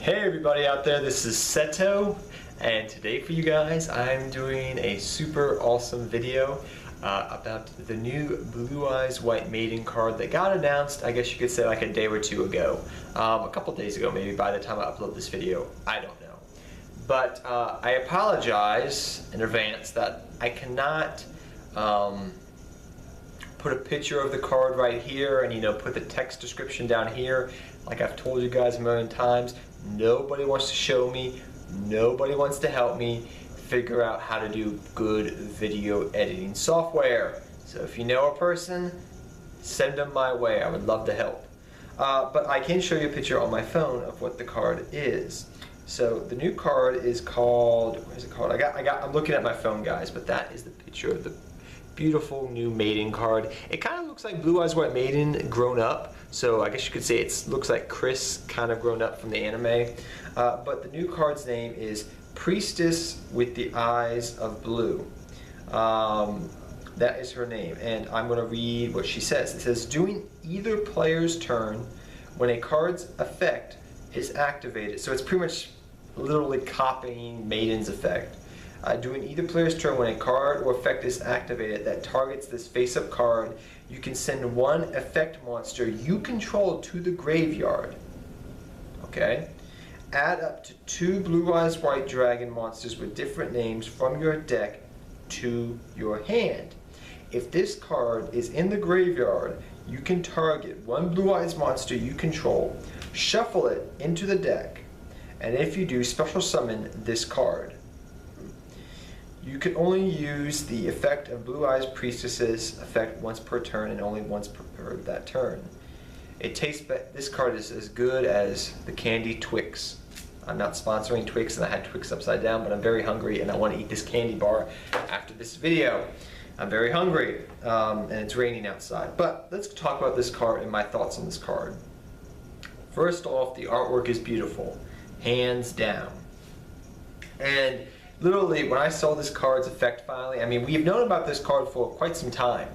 Hey everybody out there, this is Seto, and today for you guys I'm doing a super awesome video about the new Blue Eyes White Maiden card that got announced, I guess you could say like a day or two ago. A couple days ago maybe by the time I upload this video, I don't know. But I apologize in advance that I cannot put a picture of the card right here and put the text description down here. Like I've told you guys a million times, nobody wants to show me, nobody wants to help me figure out how to do good video editing software. So if you know a person, send them my way. I would love to help. But I can show you a picture on my phone of what the card is. So the new card is called, what is it called? I'm looking at my phone, guys, but that is the picture of the beautiful new Maiden card. It kind of looks like Blue Eyes White Maiden grown up. So I guess you could say it looks like Chris kind of grown up from the anime. But the new card's name is Priestess with the Eyes of Blue. That is her name, and I'm going to read what she says. It says, during either player's turn, when a card's effect is activated, so it's pretty much literally copying Maiden's effect. During either player's turn, when a card or effect is activated that targets this face-up card, you can send one effect monster you control to the graveyard. Okay? Add up to 2 Blue Eyes White Dragon monsters with different names from your deck to your hand. If this card is in the graveyard, you can target one Blue Eyes monster you control, shuffle it into the deck, and if you do, special summon this card. You can only use the effect of Blue Eyes Priestess's effect once per turn and only once per that turn. This card is as good as the candy Twix. I'm not sponsoring Twix and I had Twix upside down, but I'm very hungry and I want to eat this candy bar after this video. I'm very hungry and it's raining outside. But let's talk about this card and my thoughts on this card. First off, the artwork is beautiful, hands down. And literally, when I saw this card's effect finally, I mean, we've known about this card for quite some time.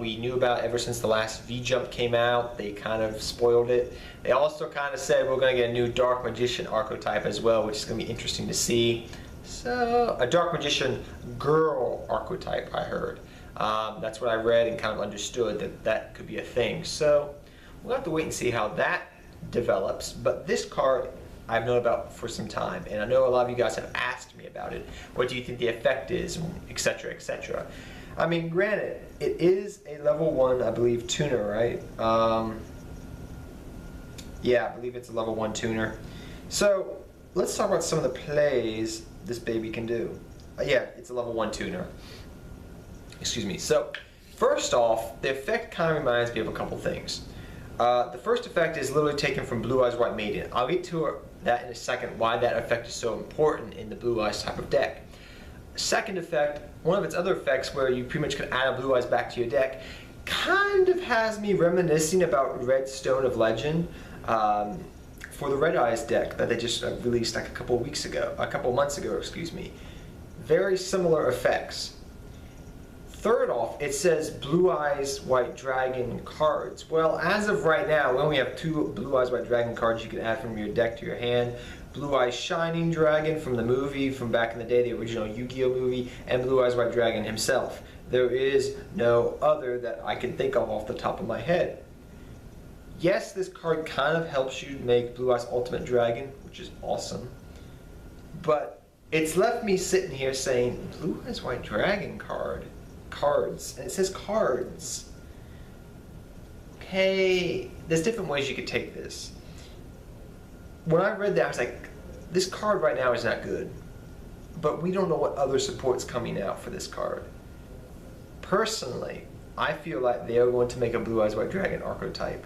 We knew about it ever since the last V-Jump came out. They kind of spoiled it. They also kind of said we're going to get a new Dark Magician archetype as well, which is going to be interesting to see. So, a Dark Magician girl archetype, I heard. That's what I read and kind of understood that that could be a thing. So, we'll have to wait and see how that develops. But this card I've known about for some time, and I know a lot of you guys have asked me about it. What do you think the effect is, etc., etc. I mean, granted, it is a level 1, I believe, tuner, right? Yeah, I believe it's a level 1 tuner. So let's talk about some of the plays this baby can do. Yeah, it's a level 1 tuner. Excuse me. So first off, the effect kind of reminds me of a couple things. The first effect is literally taken from Blue Eyes White Maiden. I'll get to that in a second, why that effect is so important in the Blue Eyes type of deck. Second effect, one of its other effects where you pretty much can add a Blue Eyes back to your deck, kind of has me reminiscing about Red Stone of Legend for the Red Eyes deck that they just released like a couple months ago, excuse me. Very similar effects. Third off, it says Blue Eyes White Dragon cards. Well, as of right now, we only have 2 Blue Eyes White Dragon cards you can add from your deck to your hand. Blue Eyes Shining Dragon from the movie from back in the day, the original Yu-Gi-Oh movie, and Blue Eyes White Dragon himself. There is no other that I can think of off the top of my head. Yes, this card kind of helps you make Blue Eyes Ultimate Dragon, which is awesome. But it's left me sitting here saying, Blue Eyes White Dragon cards, and it says cards. Okay, there's different ways you could take this. When I read that, I was like, this card right now is not good, but we don't know what other support's coming out for this card. Personally, I feel like they are going to make a Blue Eyes White Dragon archetype.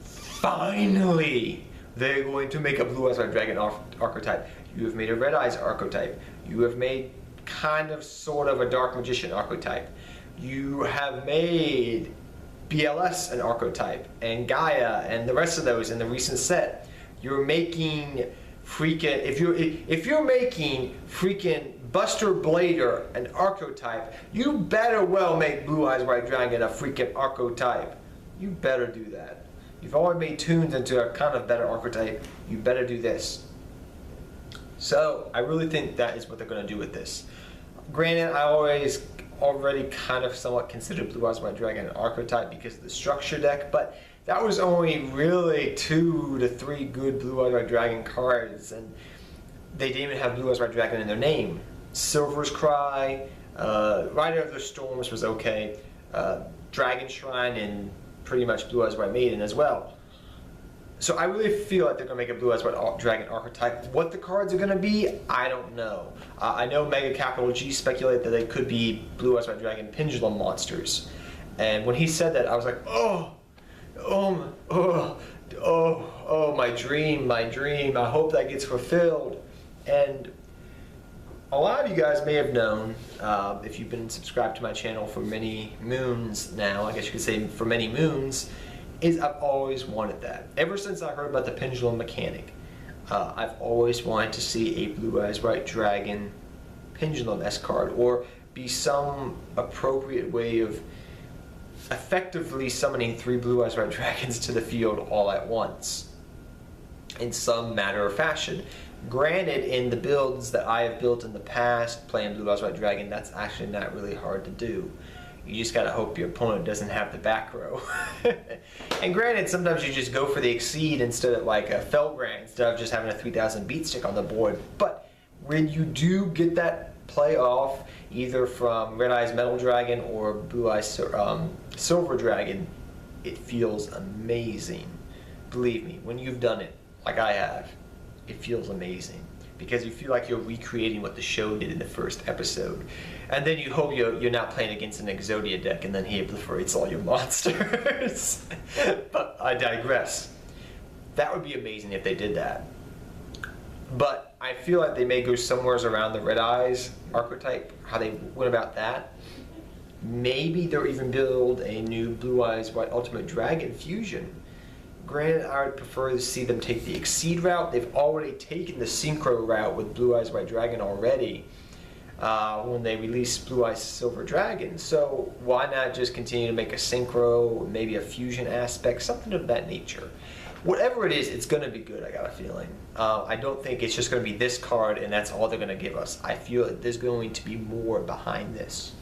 Finally, they're going to make a Blue Eyes White Dragon archetype. You have made a Red Eyes archetype. You have made kind of sort of a Dark Magician archetype. You have made BLS an archetype, and Gaia and the rest of those in the recent set. You're making freaking, if you're making freaking Buster Blader an archetype, you better well make Blue Eyes White Dragon a freaking archetype. You better do that. You've already made Toons into a kind of better archetype. You better do this. So I really think that is what they're going to do with this. Granted, I already kind of somewhat considered Blue Eyes White Dragon an archetype because of the structure deck, but that was only really 2 to 3 good Blue Eyes White Dragon cards, and they didn't even have Blue Eyes White Dragon in their name. Silver's Cry, Rider of the Storms was okay, Dragon Shrine, and pretty much Blue Eyes White Maiden as well. So I really feel like they're going to make a Blue Eyes White Dragon archetype. What the cards are going to be, I don't know. I know Mega Capital G speculated that they could be Blue Eyes White Dragon Pendulum monsters. And when he said that, I was like, my dream. I hope that gets fulfilled. And a lot of you guys may have known, if you've been subscribed to my channel for many moons now, I guess you could say for many moons, is I've always wanted that. Ever since I heard about the pendulum mechanic, I've always wanted to see a Blue Eyes White Dragon pendulum S card, or be some appropriate way of effectively summoning 3 Blue Eyes White Dragons to the field all at once, in some matter of fashion. Granted, in the builds that I have built in the past, playing Blue Eyes White Dragon, that's actually not really hard to do. You just gotta hope your opponent doesn't have the back row. And granted, sometimes you just go for the Exceed instead of like a Felgrant, instead of just having a 3000 beat stick on the board. But when you do get that play off, either from Red Eyes Metal Dragon or Blue Eyes Silver Dragon, it feels amazing. Believe me, when you've done it, like I have, it feels amazing. Because you feel like you're recreating what the show did in the first episode. And then you hope you're not playing against an Exodia deck and then he obliterates all your monsters. But I digress. That would be amazing if they did that. But I feel like they may go somewhere around the Red Eyes archetype, how they went about that. Maybe they'll even build a new Blue Eyes White Ultimate Dragon fusion. Granted, I would prefer to see them take the Exceed route. They've already taken the Synchro route with Blue Eyes White Dragon already when they released Blue Eyes Silver Dragon. So why not just continue to make a Synchro, maybe a fusion aspect, something of that nature. Whatever it is, it's going to be good, I got a feeling. I don't think it's just going to be this card and that's all they're going to give us. I feel that there's going to be more behind this.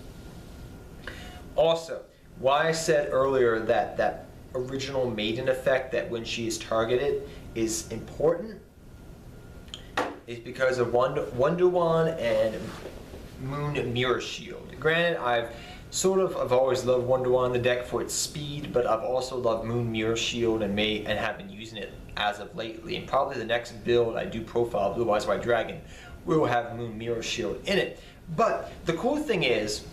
Also, why I said earlier that original Maiden effect, that when she is targeted, is important, is because of Wonderwan and Moon Mirror Shield. Granted, I've always loved Wonderwan in the deck for its speed, but I've also loved Moon Mirror Shield and have been using it as of lately. And probably the next build I do profile Blue Eyes White Dragon will have Moon Mirror Shield in it. But the cool thing is,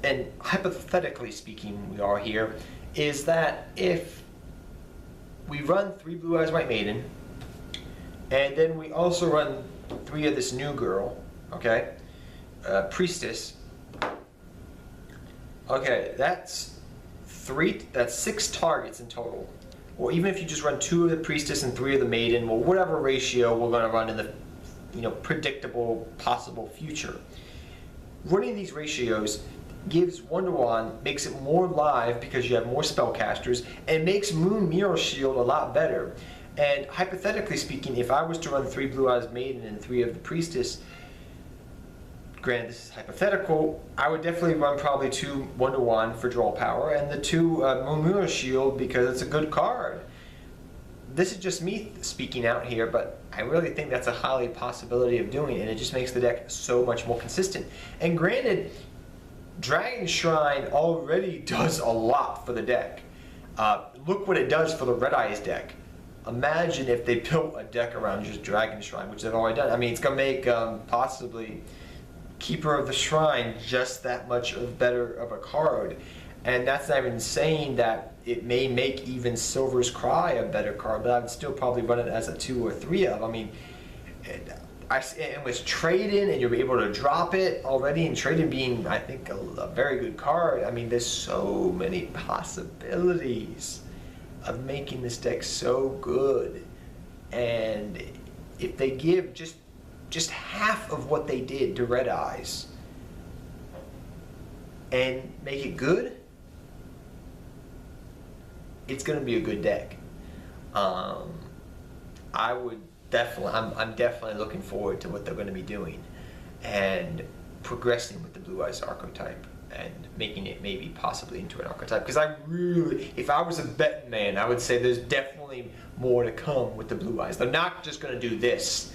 and hypothetically speaking we are here, is that if we run 3 Blue Eyes White Maiden, and then we also run 3 of this new girl, okay, Priestess, okay, that's 6 targets in total. Or even if you just run 2 of the Priestess and 3 of the Maiden, well, whatever ratio we're going to run in the predictable possible future. Running these ratios gives Wonderwan, makes it more live because you have more spellcasters, and makes Moon Mirror Shield a lot better. And hypothetically speaking, if I was to run 3 Blue Eyes Maiden and 3 of the Priestess, granted this is hypothetical, I would definitely run probably 2 Wonderwan for draw power and the 2 Moon Mirror Shield because it's a good card. This is just me speaking out here, but I really think that's a highly possibility of doing, and it just makes the deck so much more consistent. And granted, Dragon Shrine already does a lot for the deck. Look what it does for the Red Eyes deck. Imagine if they built a deck around just Dragon Shrine, which they've already done. I mean, it's going to make possibly Keeper of the Shrine just that much better of a card. And that's not even saying that it may make even Silver's Cry a better card, but I would still probably run it as a 2 or 3 of. I mean, it was trade-in and you're able to drop it already, and trade-in being, I think, a very good card. I mean, there's so many possibilities of making this deck so good. And if they give just half of what they did to Red Eyes and make it good, it's going to be a good deck. I would definitely, I'm definitely looking forward to what they're going to be doing and progressing with the Blue Eyes archetype and making it maybe possibly into an archetype. Because I really, if I was a betting man, I would say there's definitely more to come with the Blue Eyes. They're not just going to do this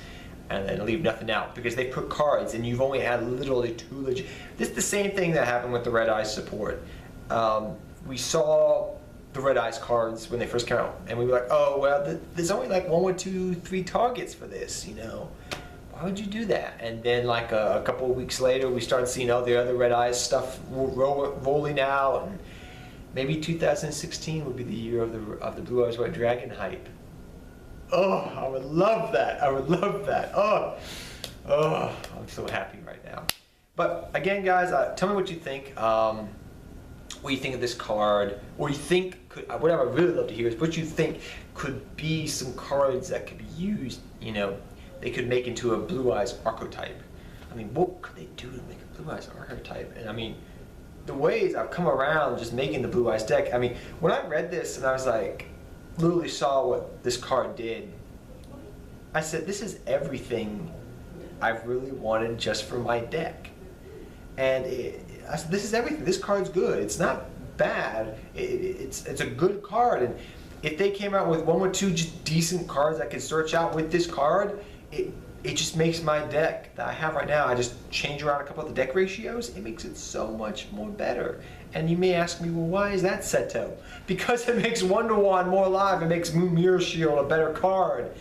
and then leave nothing out, because they put cards and you've only had literally 2 legit. This is the same thing that happened with the Red Eyes support. We saw the Red Eyes cards when they first came out, and we were like, oh well, there's only like 1 or 2, 3 targets for this, you know. Why would you do that? And then like a couple of weeks later, we started seeing all the other Red Eyes stuff rolling out, and maybe 2016 would be the year of the Blue Eyes White Dragon hype. Oh, I would love that. I would love that. Oh, I'm so happy right now. But again, guys, tell me what you think. What you think of this card, or you think what I would really love to hear is what you think could be some cards that could be used, you know, they could make into a Blue Eyes archetype. I mean, what could they do to make a Blue Eyes archetype? And I mean, the ways I've come around just making the Blue Eyes deck, I mean, when I read this and I was like, literally saw what this card did, I said, this is everything I've really wanted just for my deck. And I said, this is everything. This card's good. It's not bad. It's a good card. And if they came out with 1 or 2 just decent cards I could search out with this card, it just makes my deck that I have right now, I just change around a couple of the deck ratios, it makes it so much more better. And you may ask me, well, why is that, Seto? Because it makes Wonder-Wand more alive. It makes Moon Mirror Shield a better card.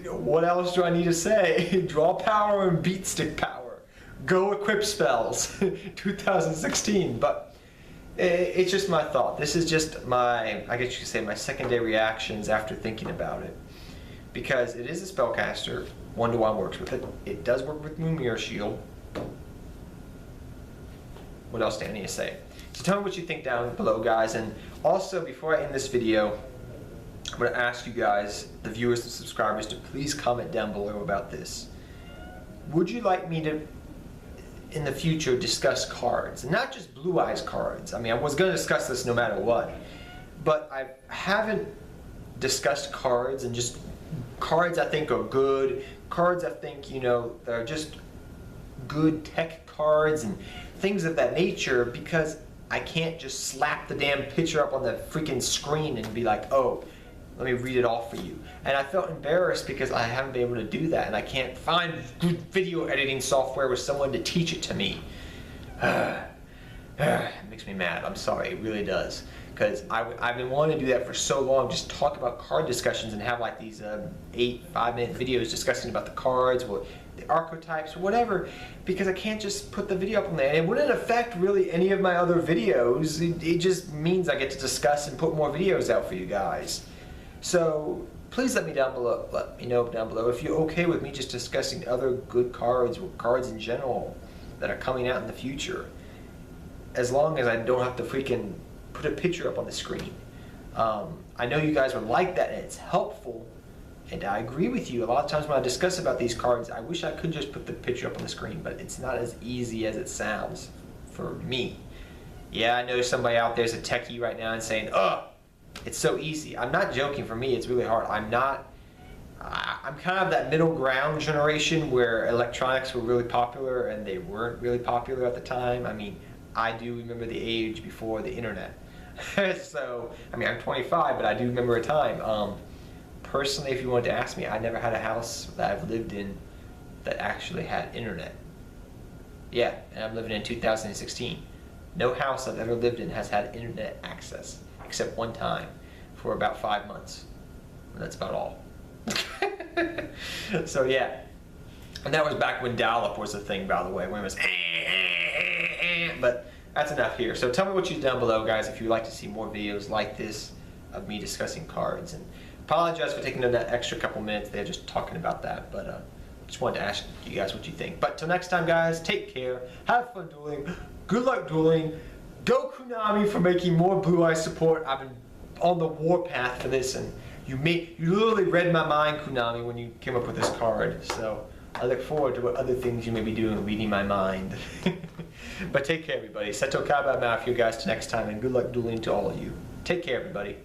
What else do I need to say? Draw power and beat stick power. Go equip spells. 2016. But it's just my thought. This is just my, I guess you could say, my secondary reactions after thinking about it. Because it is a spellcaster. Wonder-Wand works with it. It does work with Moon Mirror Shield. What else do I need to say? So tell me what you think down below, guys. And also, before I end this video, I'm going to ask you guys, the viewers and subscribers, to please comment down below about this. Would you like me to, in the future, discuss cards? And not just Blue Eyes cards. I mean, I was going to discuss this no matter what. But I haven't discussed cards, and just cards I think are good. Cards I think, you know, that are just good tech cards and things of that nature, because I can't just slap the damn picture up on the freaking screen and be like, oh, let me read it off for you. And I felt embarrassed because I haven't been able to do that, and I can't find good video editing software with someone to teach it to me. It makes me mad. I'm sorry, it really does. Because I've been wanting to do that for so long, just talk about card discussions and have like these 5-minute videos discussing about the cards, or the archetypes, or whatever, because I can't just put the video up on there. And it wouldn't affect really any of my other videos. It just means I get to discuss and put more videos out for you guys. So please let me know down below if you're okay with me just discussing other good cards, or cards in general that are coming out in the future. As long as I don't have to freaking put a picture up on the screen. I know you guys would like that, and it's helpful, and I agree with you. A lot of times when I discuss about these cards, I wish I could just put the picture up on the screen, but it's not as easy as it sounds for me. Yeah, I know somebody out there's a techie right now and saying, oh, it's so easy. I'm not joking. For me, it's really hard. I'm kind of that middle ground generation where electronics were really popular and they weren't really popular at the time. I mean, I do remember the age before the internet. So, I mean, I'm 25, but I do remember a time. Personally, if you wanted to ask me, I never had a house that I've lived in that actually had internet. Yeah, and I'm living in 2016. No house I've ever lived in has had internet access, except one time for about 5 months. And that's about all. So yeah, and that was back when dial-up was a thing, by the way, when it was but that's enough here. So tell me what you do down below, guys, if you'd like to see more videos like this of me discussing cards. And apologize for taking that extra couple minutes there just talking about that, but just wanted to ask you guys what you think. But till next time, guys, take care, have fun dueling, good luck dueling, go Konami for making more Blue Eyes support. I've been on the warpath for this, and you literally read my mind, Konami, when you came up with this card. So I look forward to what other things you may be doing, reading my mind. But take care, everybody. Seto Kaba, I'm out for you guys till next time, and good luck dueling to all of you. Take care, everybody.